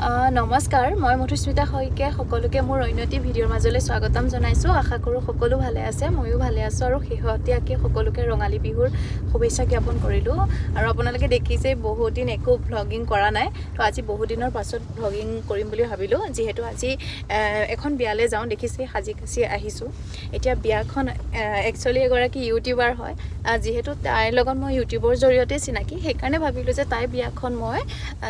নমস্কাৰ, মই মধুস্মিতা শইকীয়া সকলোকে মোৰ অন্যটি ভিডিঅ'ৰ মাজলৈ স্বাগতম জনাইছোঁ। আশা কৰোঁ সকলো ভালে আছে, ময়ো ভালে আছোঁ আৰু শেহতীয়াকৈ সকলোকে ৰঙালী বিহুৰ শুভেচ্ছা জ্ঞাপন কৰিলোঁ। আৰু আপোনালোকে দেখিছে বহুত দিন একো ভ্লগিং কৰা নাই, তো আজি বহুত দিনৰ পাছত ভ্লগিং কৰিম বুলি ভাবিলোঁ। যিহেতু আজি এখন বিয়ালৈ যাওঁ, দেখিছে সাজি কাচি আহিছোঁ। এতিয়া বিয়াখন একচুৱেলি এগৰাকী ইউটিউবাৰ হয়, যিহেতু তাইৰ লগত মই ইউটিউবৰ জৰিয়তে চিনাকি, সেইকাৰণে ভাবিলোঁ যে তাইৰ বিয়াখন মই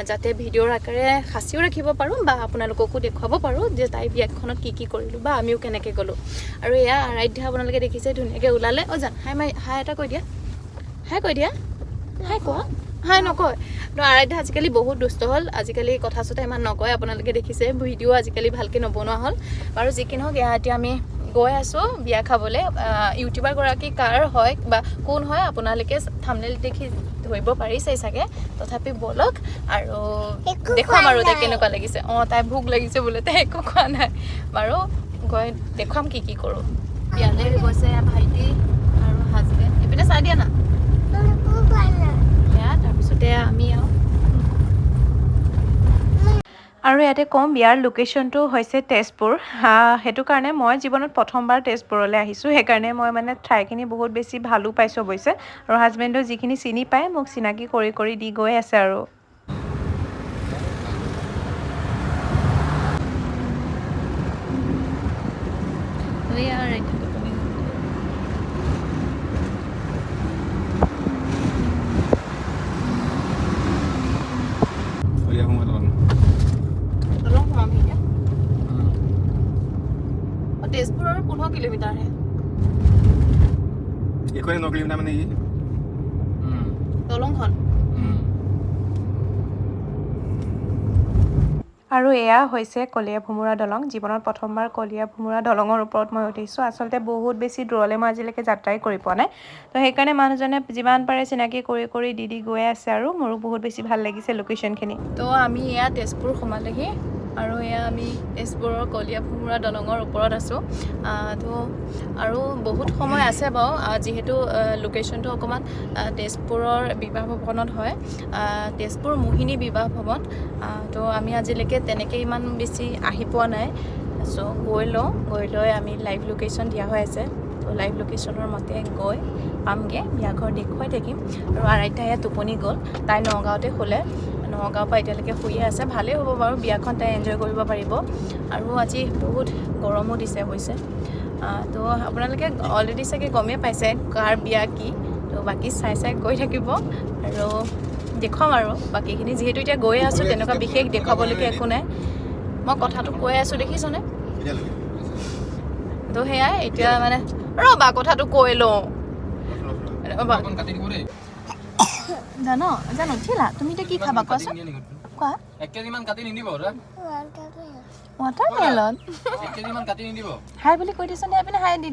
যাতে ভিডিঅ'ৰ আকাৰে সাঁচিও ৰাখিব পাৰোঁ বা আপোনালোককো দেখুৱাব পাৰোঁ যে তাইৰ বিয়াখনত কি কৰিলোঁ বা আমিও কেনেকৈ গ'লোঁ। আৰু এয়া আৰাধ্যা আপোনালোকে দেখিছে ধুনীয়াকৈ ওলালে। জান হাই এটা কৈ দিয়া, হাই কোৱা, হাই নকয়। তো আৰাধ্যা আজিকালি বহুত দুষ্ট হ'ল, আজিকালি কথা চথা ইমান নকয়, আপোনালোকে দেখিছে ভিডিঅ' আজিকালি ভালকৈ নবনোৱা হ'ল। বাৰু যি কি নহওক, এতিয়া আমি গৈ আছোঁ বিয়া খাবলৈ। ইউটিউবাৰগৰাকী কাৰ হয় বা কোন হয় আপোনালোকে থাম্বনেইল দেখি ধৰিব পাৰিছেই চাগে, তথাপি ব'লক আৰু দেখুৱাম আৰু তাই কেনেকুৱা লাগিছে। তাই ভোক লাগিছে বোলে, তাই একো খোৱা নাই। বাৰু গৈ দেখুৱাম কি কৰোঁ। বিয়ালৈ গৈছে ভাইটি আৰু হাজবেণ্ড, এইপিনে চাই দিয়া না। তাৰপিছতে আমি আৰু ইয়াতে ক'ম বিয়াৰ লোকেশ্যনটো হৈছে তেজপুৰ। সেইটো কাৰণে মই জীৱনত প্ৰথমবাৰ তেজপুৰলৈ আহিছোঁ, সেইকাৰণে মই মানে ঠাইখিনি বহুত বেছি ভালো পাইছোঁ অৱশ্যে। আৰু হাজবেণ্ডো যিখিনি চিনি পায় মোক চিনাকি কৰি দি গৈ আছে আৰু। তেজপুৰৰ 15 কিলোমিটাৰহে। 9 কিলোমিটাৰ মানে কি দলংখন। আৰু এয়া হৈছে কলীয়া ভোমোৰা দলং। জীৱনত প্ৰথমবাৰ কলীয়া ভোমোৰা দলঙৰ ওপৰত মই উঠিছোঁ। আচলতে বহুত বেছি দূৰলৈ মই আজিলৈকে যাত্ৰাই কৰি পোৱা নাই, তো সেইকাৰণে মানুহজনে যিমান পাৰে চিনাকি কৰি দি গৈ আছে আৰু মোৰো বহুত বেছি ভাল লাগিছে লোকেশ্যনখিনি। তো আমি এয়া তেজপুৰ সোমালেহি আৰু এয়া আমি তেজপুৰৰ কলীয়া ভোমোৰা দলঙৰ ওপৰত আছোঁ। তো আৰু বহুত সময় আছে বাৰু, যিহেতু লোকেশ্যনটো অকণমান তেজপুৰৰ বিবাহ ভৱনত হয়, তেজপুৰ মোহিনী বিবাহ ভৱন। তো আমি আজিলৈকে তেনেকৈ ইমান বেছি আহি পোৱা নাই। চ' গৈ লৈ আমি লাইভ লোকেশ্যন দিয়া হৈ আছে, তো লাইভ লোকেশ্যনৰ মতে গৈ পামগৈ, বিয়াঘৰ দেখুৱাই থাকিম। আৰু আৰাধ্যা ইয়াত টোপনি গ'ল, তাই নগাঁৱতে শুলে, নগাঁৱৰ পৰা এতিয়ালৈকে শুয়ে আছে। ভালেই হ'ব বাৰু, বিয়াখন তাই এনজয় কৰিব পাৰিব। আৰু আজি বহুত গৰমো দিছে অৱশ্যে। তো আপোনালোকে অলৰেডি চাগে গমেই পাইছে কাৰ বিয়া কি, তো বাকী চাই গৈ থাকিব আৰু দেখুৱাম আৰু বাকীখিনি। যিহেতু এতিয়া গৈ আছোঁ, তেনেকুৱা বিশেষ দেখুৱাবলগীয়া একো নাই। মই কথাটো কৈ আছোঁ দেখিছনে। তো সেয়াই এতিয়া মানে ৰ'বা কথাটো কৈ লওঁ। জানো উঠিলা তুমি, এতিয়া কি খাবা কোৱাচোন, কোৱা। 1 কেজিমান কাটি নিদিব ৱাটাৰমেলন। হাই বুলি কৈ দিছোন, এইপিনে হাই দি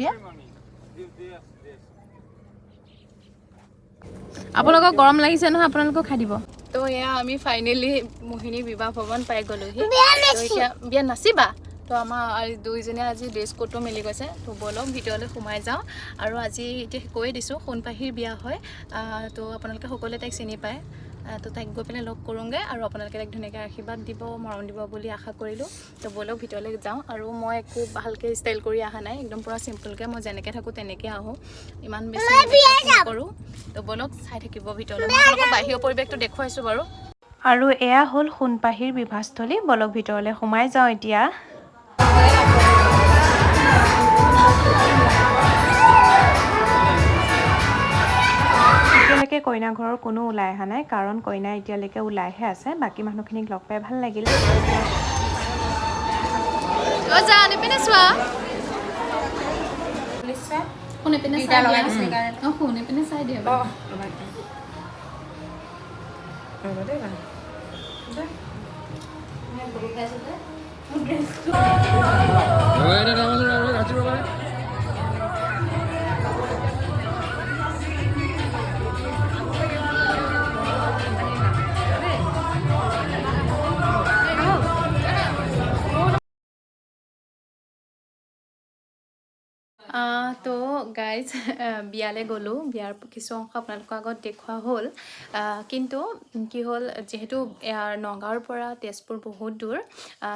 দিয়া, আপোনালোকক গৰম লাগিছে নহয়, আপোনালোকক খাই দিব। তো এয়া আমি ফাইনেলি মোহিনী বিবাহ ভৱন পাই গ'লোহি। তো এতিয়া বিয়া নাচিবা, তো আমাৰ দুইজনে আজি ড্ৰেছ কোডটো মিলি গৈছে। তো ব'লক ভিতৰলৈ সোমাই যাওঁ। আৰু আজি এতিয়া কৈয়ে দিছোঁ সোণপাহিৰ বিয়া হয়, তো আপোনালোকে সকলোৱে তাইক চিনি পায়। তো তাইক গৈ পেলাই লগ কৰোঁগৈ আৰু আপোনালোকে তাইক ধুনীয়াকৈ আশীৰ্বাদ দিব, মৰম দিব বুলি আশা কৰিলোঁ। তো ব'লক ভিতৰলৈ যাওঁ। আৰু মই একো ভালকৈ ষ্টাইল কৰি অহা নাই, একদম পূৰা চিম্পলকৈ মই যেনেকৈ থাকোঁ তেনেকৈ আহোঁ, ইমান বেছি নকৰোঁ। তো ব'লক চাই থাকিব ভিতৰলৈ, মই আপোনালোকক বাহিৰৰ পৰিৱেশটো দেখুৱাইছোঁ বাৰু। আৰু এয়া হ'ল সোণপাহিৰ বিবাহস্থলী, ব'লক ভিতৰলৈ সোমাই যাওঁ এতিয়া। এতিয়ালৈকে কইনা ঘৰৰ কোনো ওলাই অহা নাই, কাৰণ কইনা এতিয়ালৈকে ওলাইহে আছে। বাকী মানুহখিনিক লগ পাই ভাল লাগিল। চাই দিয়া তো গাইজ বিয়ালৈ গ'লোঁ, বিয়াৰ কিছু অংশ আপোনালোকৰ আগত দেখুওৱা হ'ল, কিন্তু কি হ'ল যিহেতু নগাঁৱৰ পৰা তেজপুৰ বহুত দূৰ,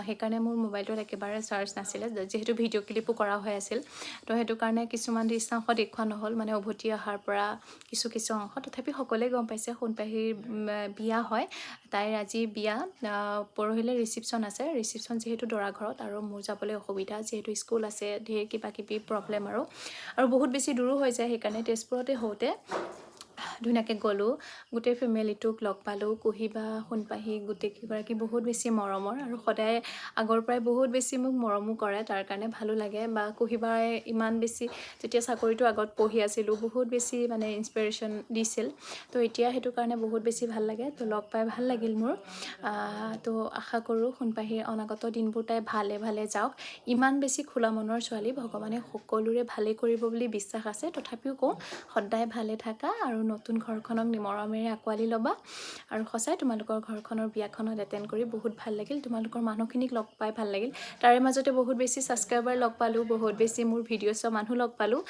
সেইকাৰণে মোৰ মোবাইলটোত একেবাৰে চাৰ্জ নাছিলে, যিহেতু ভিডিঅ' ক্লিপো কৰা হৈ আছিল, তো সেইটো কাৰণে কিছুমান দৃশ্যাংশ দেখুওৱা নহ'ল, মানে উভতি অহাৰ পৰা কিছু অংশ। তথাপি সকলোৱে গম পাইছে সোণপাহীৰ বিয়া হয়, তাইৰ আজি বিয়া, পৰহিলৈ ৰিচিপশ্যন আছে, ৰিচিপশ্যন যিহেতু দৰা ঘৰত, আৰু মোৰ যাবলৈ অসুবিধা যিহেতু স্কুল আছে, ঢেৰ কিবা কিবি প্ৰব্লেম আৰু বহুত বেছি দূৰো হৈ যায়, সেইকাৰণে তেজপুৰতে হওঁতে ধুনীয়াকৈ গ'লোঁ, গোটেই ফেমিলিটোক লগ পালোঁ, কুহি বা সোণপাহী গোটেইকেইগৰাকী বহুত বেছি মৰমৰ, আৰু সদায় আগৰ পৰাই বহুত বেছি মোক মৰমো কৰে, তাৰ কাৰণে ভালো লাগে। বা কুহিবাই ইমান বেছি যেতিয়া চাকৰিটো আগত পঢ়ি আছিলোঁ বহুত বেছি মানে ইনস্পিৰেশ্যন দিছিল, তো এতিয়া সেইটো কাৰণে বহুত বেছি ভাল লাগে, তো লগ পাই ভাল লাগিল মোৰ। তো আশা কৰোঁ সোণপাহীৰ অনাগত দিনবোৰ তাই ভালে যাওক, ইমান বেছি খোলা মনৰ ছোৱালী, ভগৱানে সকলোৰে ভালে কৰিব বুলি বিশ্বাস আছে। তথাপিও কওঁ সদায় ভালে থাকা, আৰু নতুন ঘৰখনক মৰমেৰে আঁকোৱালি ল'বা, আৰু সঁচাই তোমালোকৰ ঘৰখনৰ বিয়াখনত এটেণ্ড কৰি বহুত ভাল লাগিল, তোমালোকৰ মানুহখিনিক লগ পাই ভাল লাগিল, তাৰে মাজতে বহুত বেছি ছাবস্ক্ৰাইবাৰ লগ পালোঁ, বহুত বেছি মোৰ ভিডিঅ' চোৱা মানুহ লগ পালোঁ,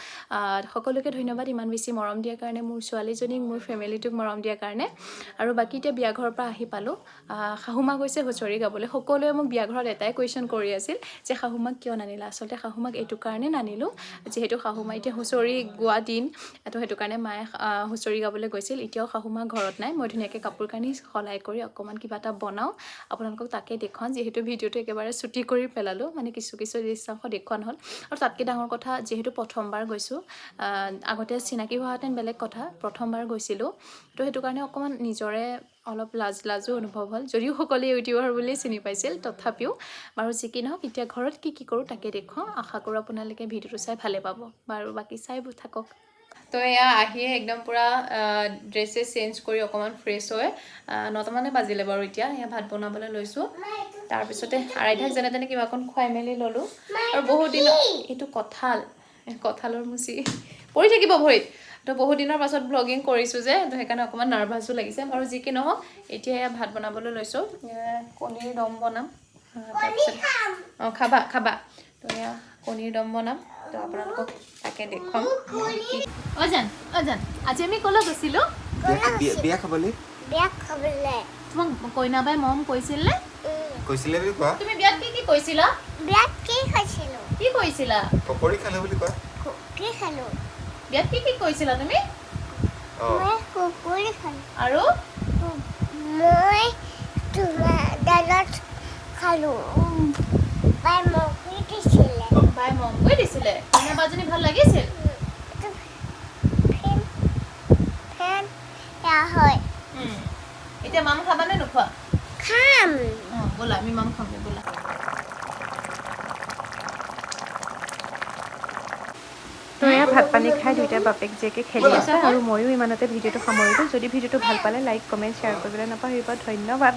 সকলোকে ধন্যবাদ ইমান বেছি মৰম দিয়াৰ কাৰণে, মোৰ ছোৱালীজনীক মোৰ ফেমিলিটোক মৰম দিয়াৰ কাৰণে। আৰু বাকী এতিয়া বিয়া ঘৰৰ পৰা আহি পালোঁ, শাহুমা গৈছে হুঁচৰি গাবলৈ, সকলোৱে মোক বিয়া ঘৰত এটাই কুৱেশ্যন কৰি আছিল যে শাহুমাক কিয় নানিলা, আচলতে শাহুমাক এইটো কাৰণে নানিলোঁ, যিহেতু শাহুমা এতিয়া হুঁচৰি গোৱা দিন, তো সেইটো কাৰণে মায়ে হুঁচৰি গাবলৈ গৈছিল, এতিয়াও শাহুমা ঘৰত নাই, মই ধুনীয়াকৈ কাপোৰ কানি সলাই কৰি অকণমান কিবা এটা বনাওঁ, আপোনালোকক তাকে দেখুৱাম, যিহেতু ভিডিঅ'টো একেবাৰে ছুটি কৰি পেলালোঁ, মানে কিছু দৃশ্যাংশ দেখুওৱা নহ'ল। আৰু তাতকৈ ডাঙৰ কথা, যিহেতু প্ৰথমবাৰ গৈছোঁ, আগতে চিনাকি হোৱাহেঁতেন বেলেগ কথা, প্ৰথমবাৰ গৈছিলোঁ, তো সেইটো কাৰণে অকণমান নিজৰে অলপ লাজো অনুভৱ হ'ল, যদিও সকলোৱে ইউটিউবাৰ বুলিয়ে চিনি পাইছিল, তথাপিও বাৰু যি কি নহওক, এতিয়া ঘৰত কি কৰোঁ তাকে দেখুৱাওঁ, আশা কৰোঁ আপোনালোকে ভিডিঅ'টো চাই ভালে পাব, বাৰু বাকী চাই থাকক। তো এয়া আহিয়ে একদম পূৰা ড্ৰেছে চেঞ্জ কৰি অকণমান ফ্ৰেছ হৈ 9টামানে বাজিলে বাৰু, এতিয়া এয়া ভাত বনাবলৈ লৈছোঁ, তাৰপিছতে আৰাধ্যাক যেনে তেনে কিবা অকণ খুৱাই মেলি ল'লোঁ, আৰু বহুত দিন এইটো কঁঠালৰ মুচি পৰি থাকিব ভৰিত, তো বহুত দিনৰ পাছত ভ্লগিং কৰিছোঁ যে, তো সেইকাৰণে অকণমান নাৰ্ভাছো লাগিছে, বাৰু যি কি নহওক এতিয়া এয়া ভাত বনাবলৈ লৈছোঁ, কণীৰ দম বনাম, তাৰপিছত খাবা, তো এয়া কণীৰ দম বনাম, তো আপোনালোকক তাকে দেখুৱাম। অজান আজি আমি ক'লৈ গৈছিলোঁ? বিয়া খাবলৈ তোমাক কইনাবাই মৰম কৈছিলনে? কৈছিলে বুলি কোৱা। তুমি বিয়াত কি কৈছিলা? কি কৈছিলা? পকৰি খালো বুলি কোৱা। বিয়াত কি কৈছিলা তুমি? আৰু বাই মৰম কৰি দিছিলে, কইনা বাজনী ভাল লাগিছিল? এতিয়া মাম খাবানে নোখোৱা? ব'লা আমি মাম খাম, ব'লা। তো এয়া ভাত পানী খাই দুইটা বাপেক জীয়েকে খেলি আছে, আৰু ময়ো ইমানতে ভিডিঅ'টো সামৰিলোঁ। যদি ভিডিঅ'টো ভাল পালে লাইক কমেণ্ট শ্বেয়াৰ কৰিবলৈ নাপাহৰিবা, ধন্যবাদ।